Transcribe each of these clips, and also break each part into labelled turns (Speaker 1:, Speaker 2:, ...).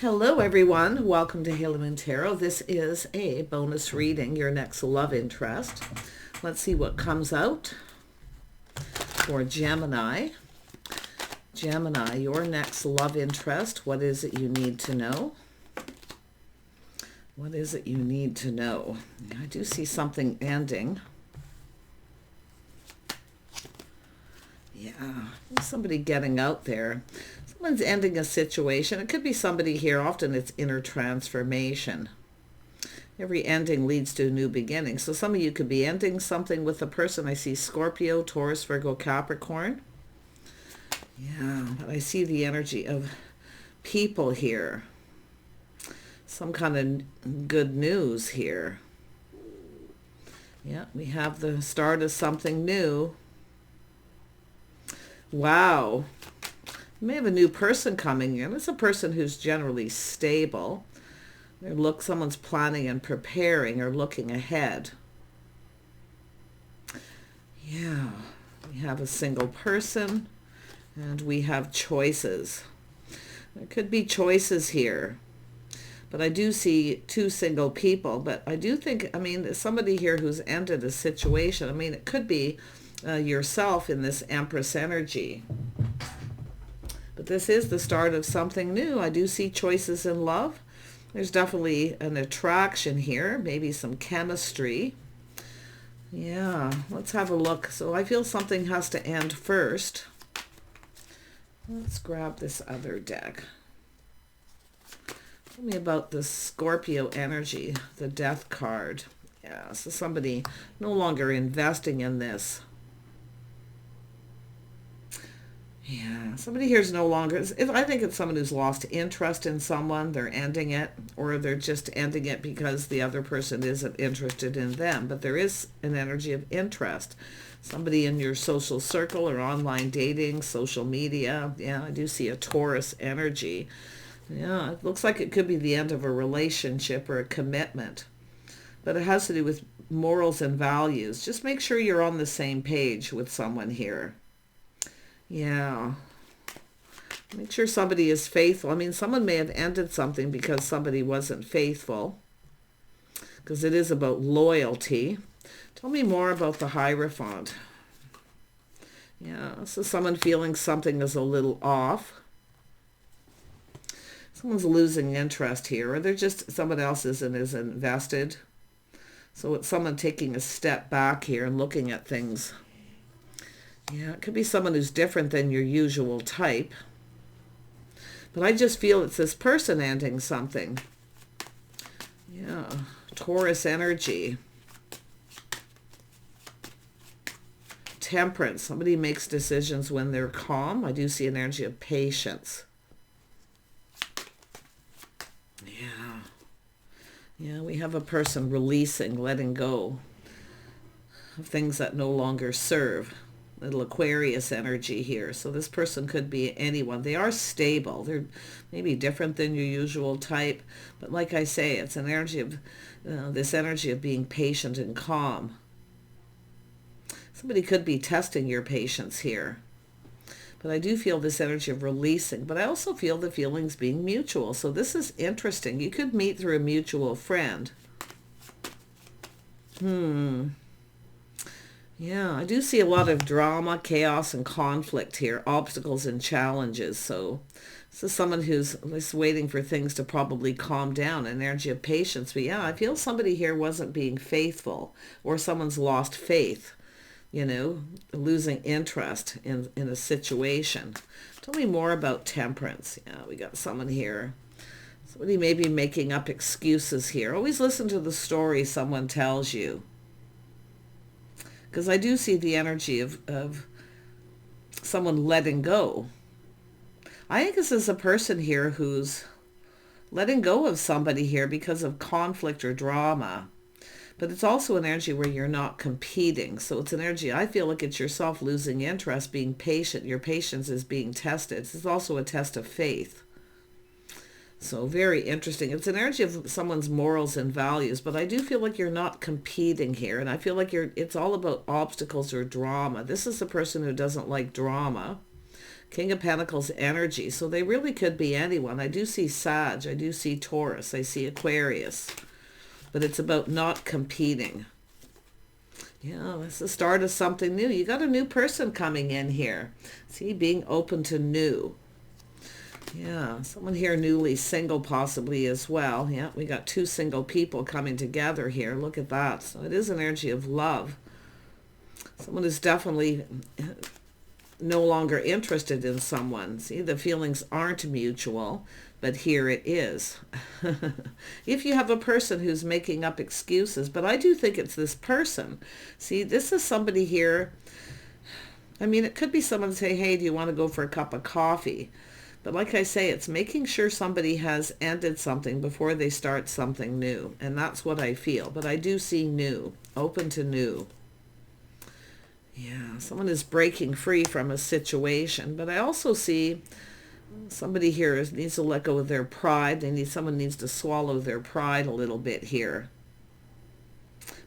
Speaker 1: Hello everyone, welcome to Haleman Tarot. This is a bonus reading, your next love interest. Let's see what comes out for Gemini. Gemini, your next love interest. What is it you need to know? What is it you need to know? I do see something ending. Yeah, somebody getting out there. Someone's ending a situation. It could be somebody here. Often it's inner transformation. Every ending leads to a new beginning. So some of you could be ending something with a person. I see Scorpio, Taurus, Virgo, Capricorn. Yeah, but I see the energy of people here. Some kind of good news here. Yeah, we have the start of something new. Wow. You may have a new person coming in. It's a person who's generally stable. Someone's planning and preparing or looking ahead. Yeah, we have a single person and we have choices. There could be choices here. But I do see two single people. But I do think, somebody here who's ended a situation. It could be yourself in this Empress energy. But this is the start of something new. I do see choices in love. There's definitely an attraction here, maybe some chemistry. Yeah, let's have a look. So I feel something has to end first. Let's grab this other deck. Tell me about the Scorpio energy, the Death card. Yeah, so somebody no longer investing in this. Yeah, somebody here is no longer, I think it's someone who's lost interest in someone. They're ending it, or they're just ending it because the other person isn't interested in them. But there is an energy of interest. Somebody in your social circle or online dating, social media. Yeah, I do see a Taurus energy. Yeah, it looks like it could be the end of a relationship or a commitment. But it has to do with morals and values. Just make sure you're on the same page with someone here. Yeah. Make sure somebody is faithful. Someone may have ended something because somebody wasn't faithful. Because it is about loyalty. Tell me more about the Hierophant. Yeah, so someone feeling something is a little off. Someone's losing interest here. Or they're just, someone else isn't as invested. So it's someone taking a step back here and looking at things. Yeah, it could be someone who's different than your usual type. But I just feel it's this person ending something. Yeah, Taurus energy. Temperance. Somebody makes decisions when they're calm. I do see an energy of patience. Yeah. Yeah, we have a person releasing, letting go of things that no longer serve. Little Aquarius energy here. So this person could be anyone. They are stable. They're maybe different than your usual type. But like I say, it's an energy of, this energy of being patient and calm. Somebody could be testing your patience here. But I do feel this energy of releasing. But I also feel the feelings being mutual. So this is interesting. You could meet through a mutual friend. Yeah, I do see a lot of drama, chaos, and conflict here, obstacles and challenges. So this is someone who's just waiting for things to probably calm down, an energy of patience. But yeah, I feel somebody here wasn't being faithful, or someone's lost faith, losing interest in a situation. Tell me more about temperance. Yeah, we got someone here. Somebody may be making up excuses here. Always listen to the story someone tells you. Because I do see the energy of someone letting go. I think this is a person here who's letting go of somebody here because of conflict or drama. But it's also an energy where you're not competing. So it's an energy, I feel like it's yourself losing interest, being patient. Your patience is being tested. It's also a test of faith. So very interesting. It's an energy of someone's morals and values, but I do feel like you're not competing here. And I feel like it's all about obstacles or drama. This is the person who doesn't like drama. King of Pentacles energy. So they really could be anyone. I do see Sag. I do see Taurus. I see Aquarius. But it's about not competing. Yeah, it's the start of something new. You got a new person coming in here. See, being open to new. Yeah, someone here newly single possibly as well. Yeah, we got two single people coming together here. Look at that. So it is an energy of love. Someone is definitely no longer interested in someone. See, the feelings aren't mutual, but here it is. If you have a person who's making up excuses, but I do think it's this person. See, this is somebody here. I mean, it could be someone say, hey, do you want to go for a cup of coffee? But like I say, it's making sure somebody has ended something before they start something new. And that's what I feel. But I do see new, open to new. Yeah, someone is breaking free from a situation. But I also see somebody here needs to let go of their pride. Someone needs to swallow their pride a little bit here.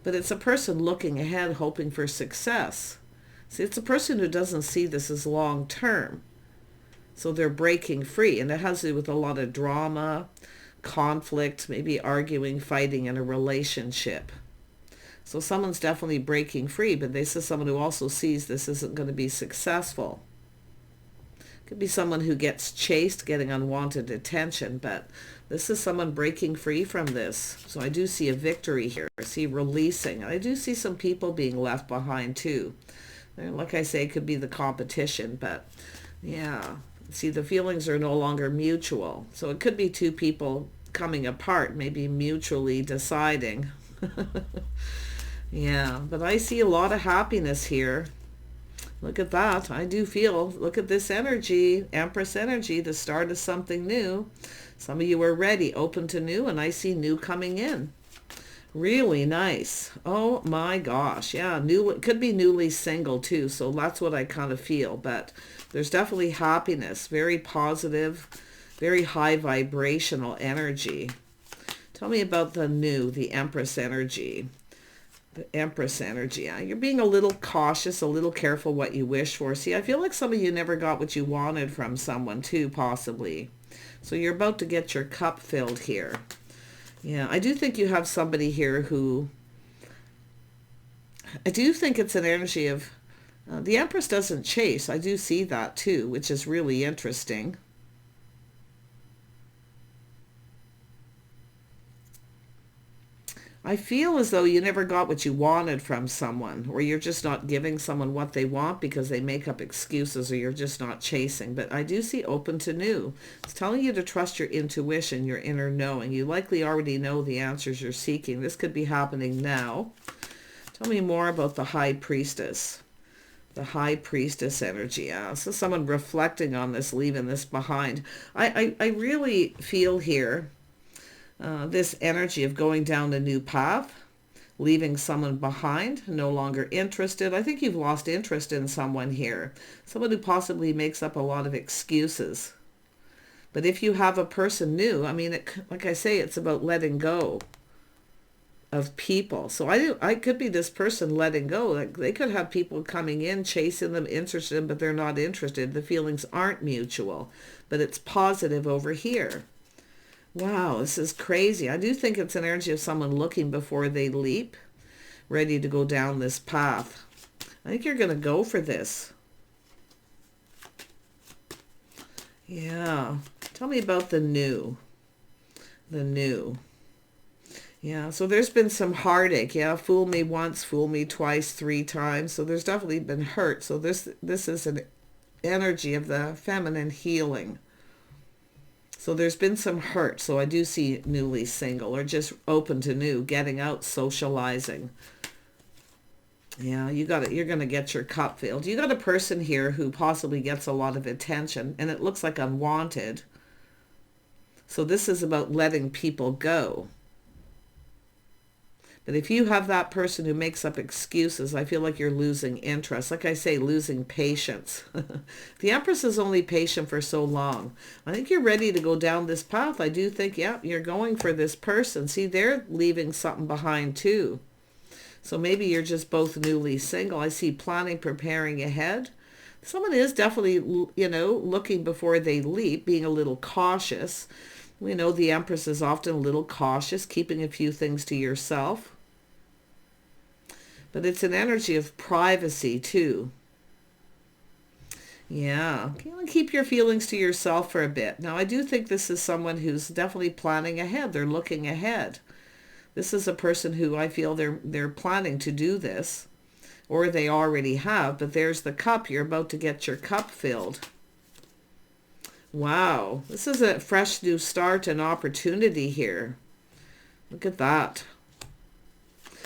Speaker 1: But it's a person looking ahead, hoping for success. See, it's a person who doesn't see this as long term. So they're breaking free, and it has to do with a lot of drama, conflict, maybe arguing, fighting in a relationship. So someone's definitely breaking free, but this is someone who also sees this isn't going to be successful. Could be someone who gets chased, getting unwanted attention, but this is someone breaking free from this. So I do see a victory here. I see releasing. I do see some people being left behind too. And like I say, it could be the competition, but yeah. See, the feelings are no longer mutual. So it could be two people coming apart, maybe mutually deciding. Yeah, but I see a lot of happiness here. Look at that. I do feel, look at this energy, Empress energy, the start of something new. Some of you are ready, open to new, and I see new coming in. Really nice. Oh my gosh. Yeah, new. It could be newly single too, so that's what I kind of feel. But there's definitely happiness, very positive, very high vibrational energy. Tell me about the new, the Empress energy. The Empress energy. Yeah, you're being a little cautious, a little careful what you wish for. See, I feel like some of you never got what you wanted from someone too, possibly. So you're about to get your cup filled here. Yeah, I do think you have somebody here who, I do think it's an energy of, the Empress doesn't chase. I do see that too, which is really interesting. I feel as though you never got what you wanted from someone, or you're just not giving someone what they want because they make up excuses, or you're just not chasing. But I do see open to new. It's telling you to trust your intuition, your inner knowing. You likely already know the answers you're seeking. This could be happening now. Tell me more about the High Priestess. The High Priestess energy. Yeah, so someone reflecting on this, leaving this behind. I really feel here this energy of going down a new path, leaving someone behind, no longer interested. I think you've lost interest in someone here. Someone who possibly makes up a lot of excuses. But if you have a person new, I mean, like I say, it's about letting go of people. So I could be this person letting go. Like they could have people coming in, chasing them, interested in, but they're not interested. The feelings aren't mutual, but it's positive over here. Wow, this is crazy. I do think it's an energy of someone looking before they leap, ready to go down this path. I think you're going to go for this. Yeah. Tell me about the new. The new. Yeah, so there's been some heartache. Yeah, fool me once, fool me twice, 3 times. So there's definitely been hurt. So this is an energy of the feminine healing. So there's been some hurt. So I do see newly single or just open to new, getting out, socializing. Yeah, you're going to get your cup filled. You got a person here who possibly gets a lot of attention and it looks like unwanted. So this is about letting people go. But if you have that person who makes up excuses, I feel like you're losing interest. Like I say, losing patience. The Empress is only patient for so long. I think you're ready to go down this path. I do think, yeah, you're going for this person. See, they're leaving something behind too. So maybe you're just both newly single. I see planning, preparing ahead. Someone is definitely, looking before they leap, being a little cautious. We know the Empress is often a little cautious, keeping a few things to yourself. But it's an energy of privacy, too. Yeah, keep your feelings to yourself for a bit. Now, I do think this is someone who's definitely planning ahead. They're looking ahead. This is a person who I feel they're planning to do this, or they already have, but there's the cup. You're about to get your cup filled. Wow, this is a fresh new start and opportunity here. Look at that.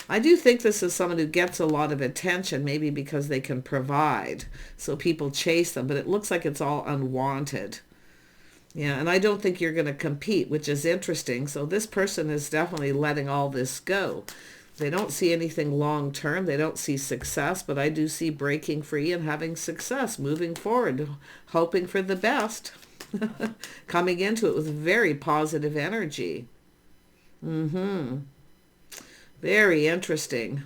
Speaker 1: I do think this is someone who gets a lot of attention, maybe because they can provide, so people chase them, but it looks like it's all unwanted. Yeah, and I don't think you're going to compete, which is interesting. So this person is definitely letting all this go. They don't see anything long term. They don't see success, but I do see breaking free and having success, moving forward, hoping for the best, coming into it with very positive energy. Very interesting.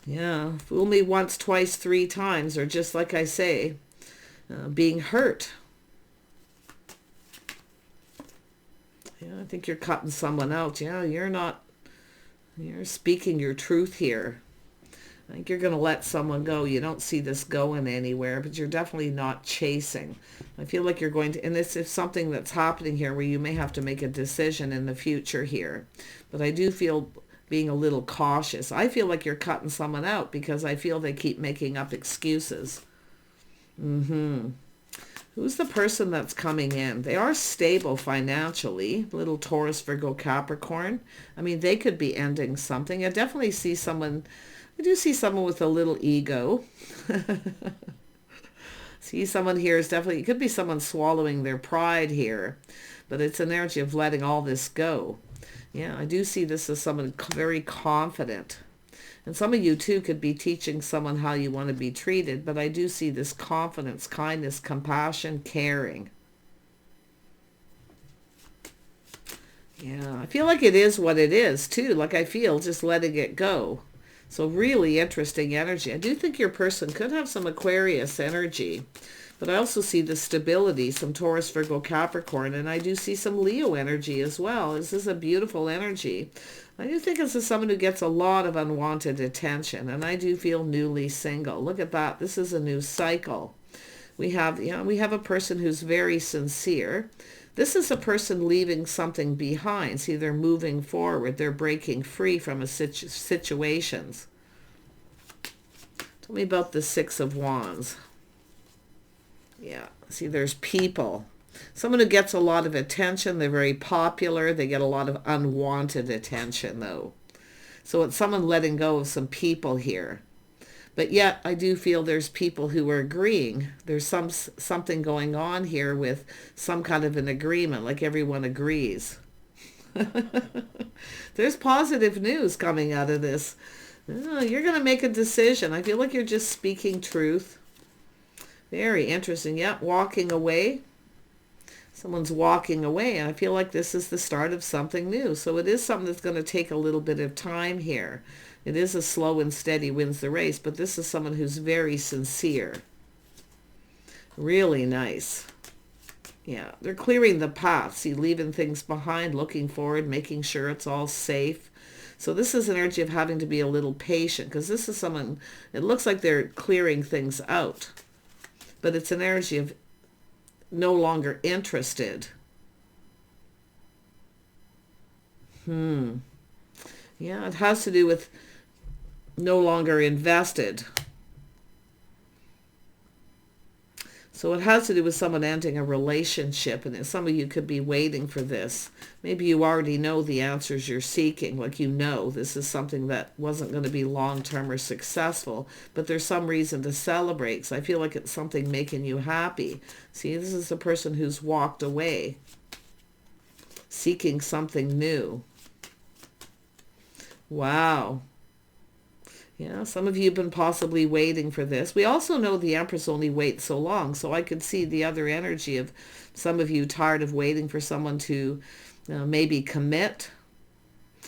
Speaker 1: Yeah, fool me once, twice, three times, or just like I say, being hurt. Yeah, I think you're cutting someone out. Yeah, you're speaking your truth here. I think you're going to let someone go. You don't see this going anywhere, but you're definitely not chasing. I feel like you're going to, and this is something that's happening here where you may have to make a decision in the future here. But I do feel being a little cautious. I feel like you're cutting someone out because I feel they keep making up excuses. Who's the person that's coming in? They are stable financially. Little Taurus, Virgo, Capricorn. I mean, they could be ending something. I definitely see someone, I do see someone with a little ego. See someone here is definitely, it could be someone swallowing their pride here. But it's an energy of letting all this go. Yeah, I do see this as someone very confident. And some of you, too, could be teaching someone how you want to be treated. But I do see this confidence, kindness, compassion, caring. Yeah, I feel like it is what it is, too. Like I feel just letting it go. So really interesting energy. I do think your person could have some Aquarius energy. But I also see the stability, some Taurus, Virgo, Capricorn, and I do see some Leo energy as well. This is a beautiful energy. I do think this is someone who gets a lot of unwanted attention, and I do feel newly single. Look at that. This is a new cycle. We have a person who's very sincere. This is a person leaving something behind. See, they're moving forward. They're breaking free from situations. Tell me about the Six of Wands. Yeah, see, there's people. Someone who gets a lot of attention. They're very popular. They get a lot of unwanted attention, though. So it's someone letting go of some people here. But yet, I do feel there's people who are agreeing. There's something going on here with some kind of an agreement, like everyone agrees. There's positive news coming out of this. Oh, you're going to make a decision. I feel like you're just speaking truth. Very interesting. Yep, walking away. Someone's walking away, and I feel like this is the start of something new. So it is something that's going to take a little bit of time here. It is a slow and steady wins the race, but this is someone who's very sincere. Really nice. Yeah, they're clearing the path. See, leaving things behind, looking forward, making sure it's all safe. So this is an energy of having to be a little patient, because this is someone, it looks like they're clearing things out. But it's an energy of no longer interested. Yeah, it has to do with no longer invested. So it has to do with someone ending a relationship, and some of you could be waiting for this. Maybe you already know the answers you're seeking, like you know this is something that wasn't going to be long-term or successful, but there's some reason to celebrate. So I feel like it's something making you happy. See, this is the person who's walked away, seeking something new. Wow. Yeah, some of you have been possibly waiting for this. We also know the Empress only waits so long, so I could see the other energy of some of you tired of waiting for someone to maybe commit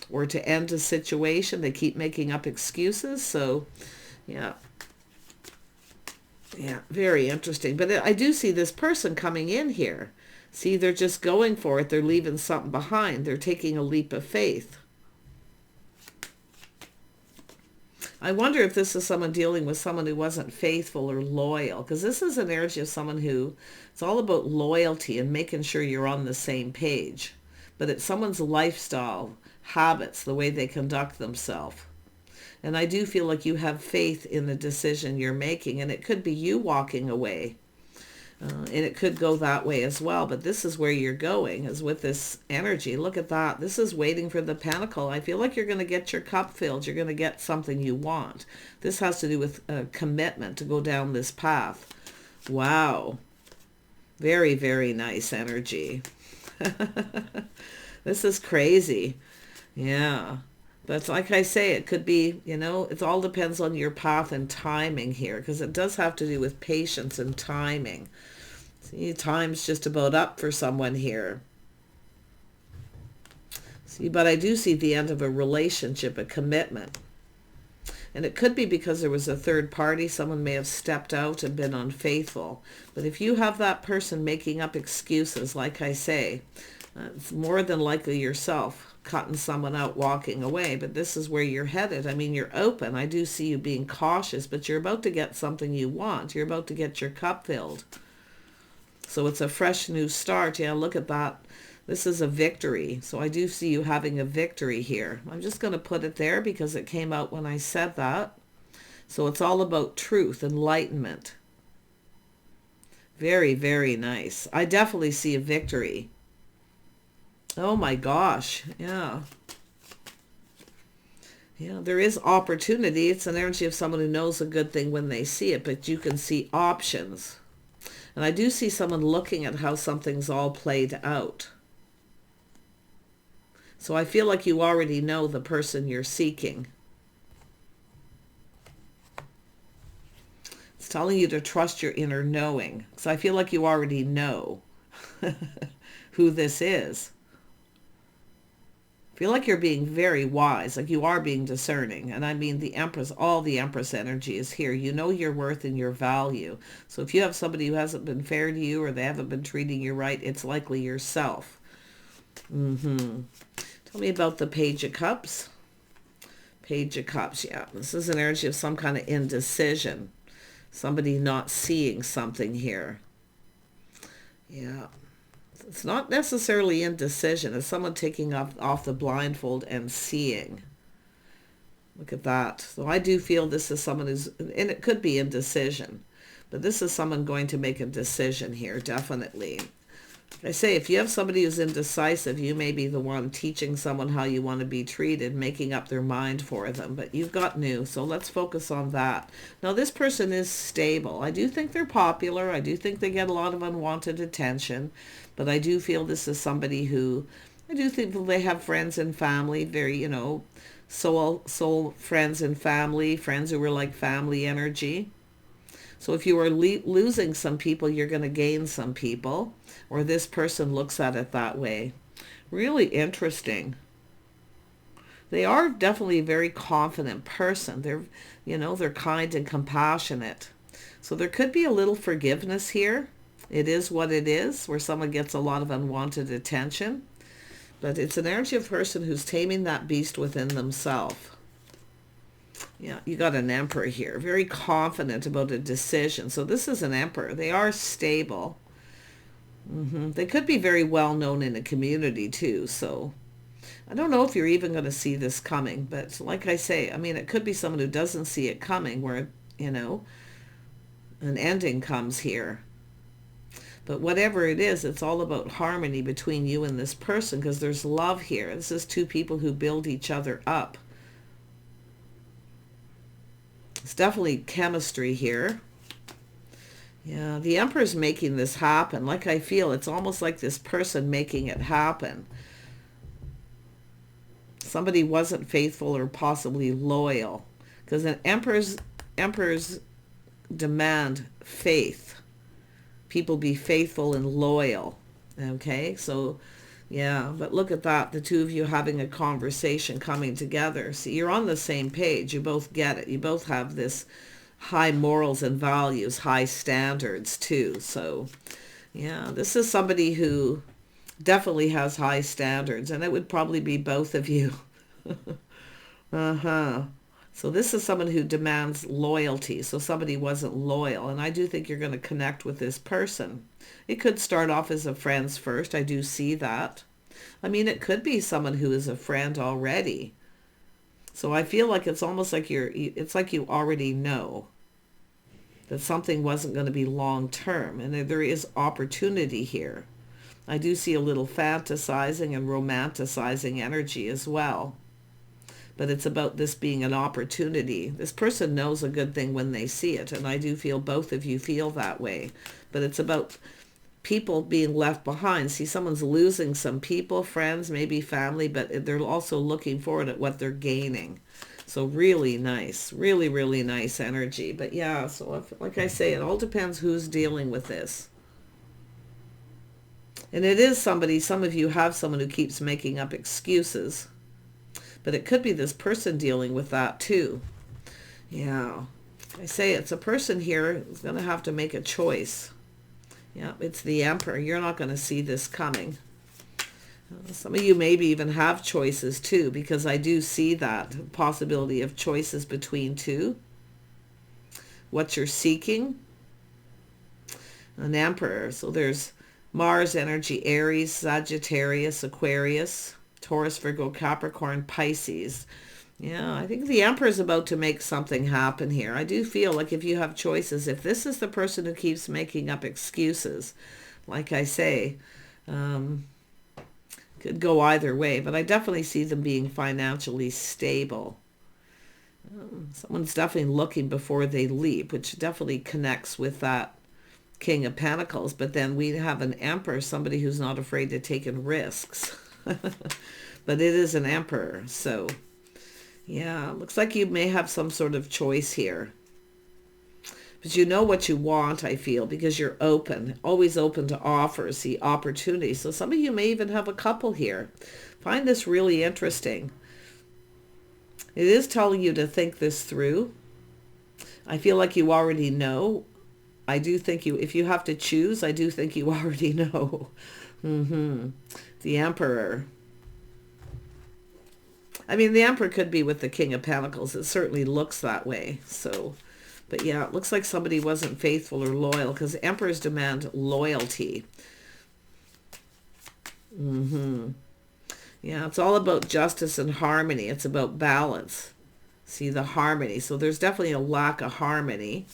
Speaker 1: or to end a situation. They keep making up excuses, so yeah. Yeah, very interesting. But I do see this person coming in here. See, they're just going for it. They're leaving something behind. They're taking a leap of faith. I wonder if this is someone dealing with someone who wasn't faithful or loyal, because this is an energy of someone who, it's all about loyalty and making sure you're on the same page. But it's someone's lifestyle, habits, the way they conduct themselves. And I do feel like you have faith in the decision you're making, and it could be you walking away. And it could go that way as well, but this is where you're going, is with this energy. Look at that. This is waiting for the pentacle. I feel like you're going to get your cup filled. You're going to get something you want. This has to do with a commitment to go down this path. Wow. Very, very nice energy. This is crazy. Yeah. But like I say, it could be, it all depends on your path and timing here, because it does have to do with patience and timing. See, time's just about up for someone here. See, but I do see the end of a relationship, a commitment. And it could be because there was a third party. Someone may have stepped out and been unfaithful. But if you have that person making up excuses, like I say, it's more than likely yourself cutting someone out, walking away. But this is where you're headed. I mean, you're open. I do see you being cautious, but you're about to get something you want. You're about to get your cup filled. So it's a fresh new start. Yeah, look at that. This is a victory. So I do see you having a victory here. I'm just going to put it there because it came out when I said that. So it's all about truth, enlightenment. Very, very nice. I definitely see a victory. Oh my gosh. Yeah. Yeah, there is opportunity. It's an energy of someone who knows a good thing when they see it, but you can see options. And I do see someone looking at how something's all played out. So I feel like you already know the person you're seeking. It's telling you to trust your inner knowing. So I feel like you already know who this is. I feel like you're being very wise, like you are being discerning. And I mean the Empress, all the Empress energy is here. You know your worth and your value. So if you have somebody who hasn't been fair to you or they haven't been treating you right, it's likely yourself. Tell me about the Page of Cups. Page of Cups, yeah. This is an energy of some kind of indecision. Somebody not seeing something here. Yeah. It's not necessarily indecision. It's someone taking off the blindfold and seeing. Look at that. So I do feel this is someone who's, and it could be indecision, but this is someone going to make a decision here, definitely. I say, if you have somebody who's indecisive, you may be the one teaching someone how you want to be treated, making up their mind for them. But you've got new, so let's focus on that. Now, this person is stable. I do think they're popular. I do think they get a lot of unwanted attention. But I do feel this is somebody who, I do think they have friends and family, very, soul friends and family, friends who are like family energy. So if you are losing some people, you're going to gain some people, or this person looks at it that way. Really interesting. They are definitely a very confident person. They're kind and compassionate. So there could be a little forgiveness here. It is what it is, where someone gets a lot of unwanted attention. But it's an energy of a person who's taming that beast within themselves. Yeah, you got an Emperor here. Very confident about a decision. So this is an Emperor. They are stable. They could be very well known in a community too. So I don't know if you're even going to see this coming. But like I say, I mean, it could be someone who doesn't see it coming where, an ending comes here. But whatever it is, it's all about harmony between you and this person because there's love here. This is two people who build each other up. It's definitely chemistry here. Yeah, the Emperor's making this happen. Like I feel, it's almost like this person making it happen. Somebody wasn't faithful or possibly loyal. Because an emperors demand faith. People be faithful and loyal. Okay, so yeah, but look at that. The two of you having a conversation, coming together. See, you're on the same page. You both get it. You both have this high morals and values, high standards too. So yeah, this is somebody who definitely has high standards, and it would probably be both of you. Uh-huh. So this is someone who demands loyalty. So somebody wasn't loyal, and I do think you're going to connect with this person. It could start off as a friends first. I do see that. I mean, it could be someone who is a friend already. So I feel like it's almost like it's like you already know that something wasn't going to be long term, and there is opportunity here. I do see a little fantasizing and romanticizing energy as well. But it's about this being an opportunity. This person knows a good thing when they see it, and I do feel both of you feel that way. But it's about people being left behind. See, someone's losing some people, friends, maybe family, but they're also looking forward at what they're gaining. So really nice, really, really nice energy. But yeah, so like I say, it all depends who's dealing with this. And it is somebody, some of you have someone who keeps making up excuses. But it could be this person dealing with that too. Yeah, I say it's a person here who's going to have to make a choice. Yeah, it's the Emperor. You're not going to see this coming. Some of you maybe even have choices too, because I do see that possibility of choices between two. What you're seeking. An Emperor. So there's Mars energy, Aries, Sagittarius, Aquarius, Taurus, Virgo, Capricorn, Pisces. Yeah, I think the Emperor is about to make something happen here. I do feel like if you have choices, if this is the person who keeps making up excuses, like I say, could go either way, but I definitely see them being financially stable. Someone's definitely looking before they leap, which definitely connects with that King of Pentacles, but then we have an Emperor, somebody who's not afraid to take risks. But it is an Emperor, so yeah, looks like you may have some sort of choice here. But you know what you want, I feel, because you're open, always open to offers, see opportunities. So some of you may even have a couple here. Find this really interesting. It is telling you to think this through. I feel like you already know. I do think if you have to choose, I do think you already know. The Emperor. I mean, the Emperor could be with the King of Pentacles. It certainly looks that way. So, but yeah, it looks like somebody wasn't faithful or loyal, because Emperors demand loyalty. Yeah, it's all about justice and harmony. It's about balance. See, the harmony. So there's definitely a lack of harmony.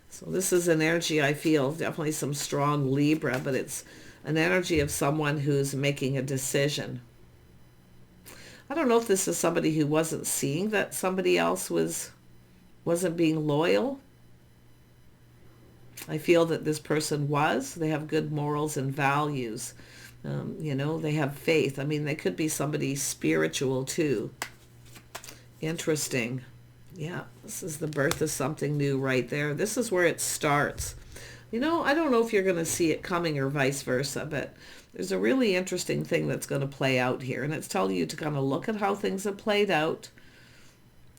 Speaker 1: So this is an energy, I feel, definitely some strong Libra, but it's an energy of someone who's making a decision. I don't know if this is somebody who wasn't seeing that somebody else wasn't being loyal. I feel that this person was. They have good morals and values. They have faith. I mean, they could be somebody spiritual too. Interesting. Yeah, this is the birth of something new right there. This is where it starts. I don't know if you're going to see it coming or vice versa, but there's a really interesting thing that's going to play out here. And it's telling you to kind of look at how things have played out.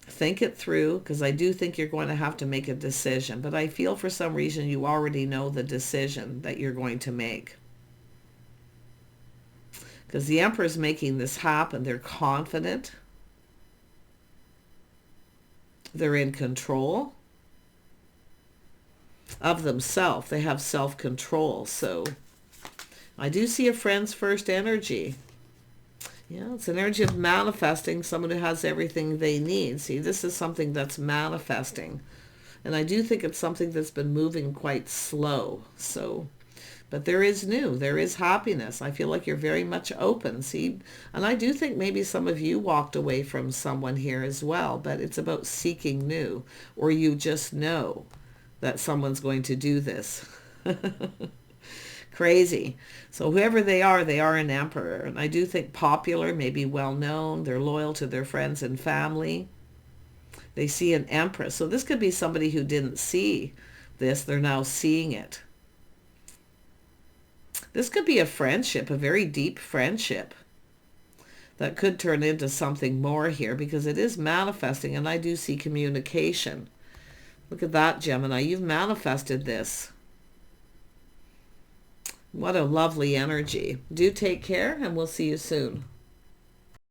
Speaker 1: Think it through, because I do think you're going to have to make a decision. But I feel for some reason you already know the decision that you're going to make. Because the Emperor's making this happen. They're confident. They're in control of themselves. They have self-control. So I do see a friend's first energy. Yeah, it's an energy of manifesting, someone who has everything they need. See, this is something that's manifesting. And I do think it's something that's been moving quite slow. So, but there is new. There is happiness. I feel like you're very much open. See, and I do think maybe some of you walked away from someone here as well, but it's about seeking new, or you just know that someone's going to do this. Crazy. So whoever they are an Emperor. And I do think popular, maybe well known. They're loyal to their friends and family. They see an Empress. So this could be somebody who didn't see this. They're now seeing it. This could be a friendship, a very deep friendship that could turn into something more here, because it is manifesting, and I do see communication. Look at that, Gemini. You've manifested this. What a lovely energy. Do take care, and we'll see you soon.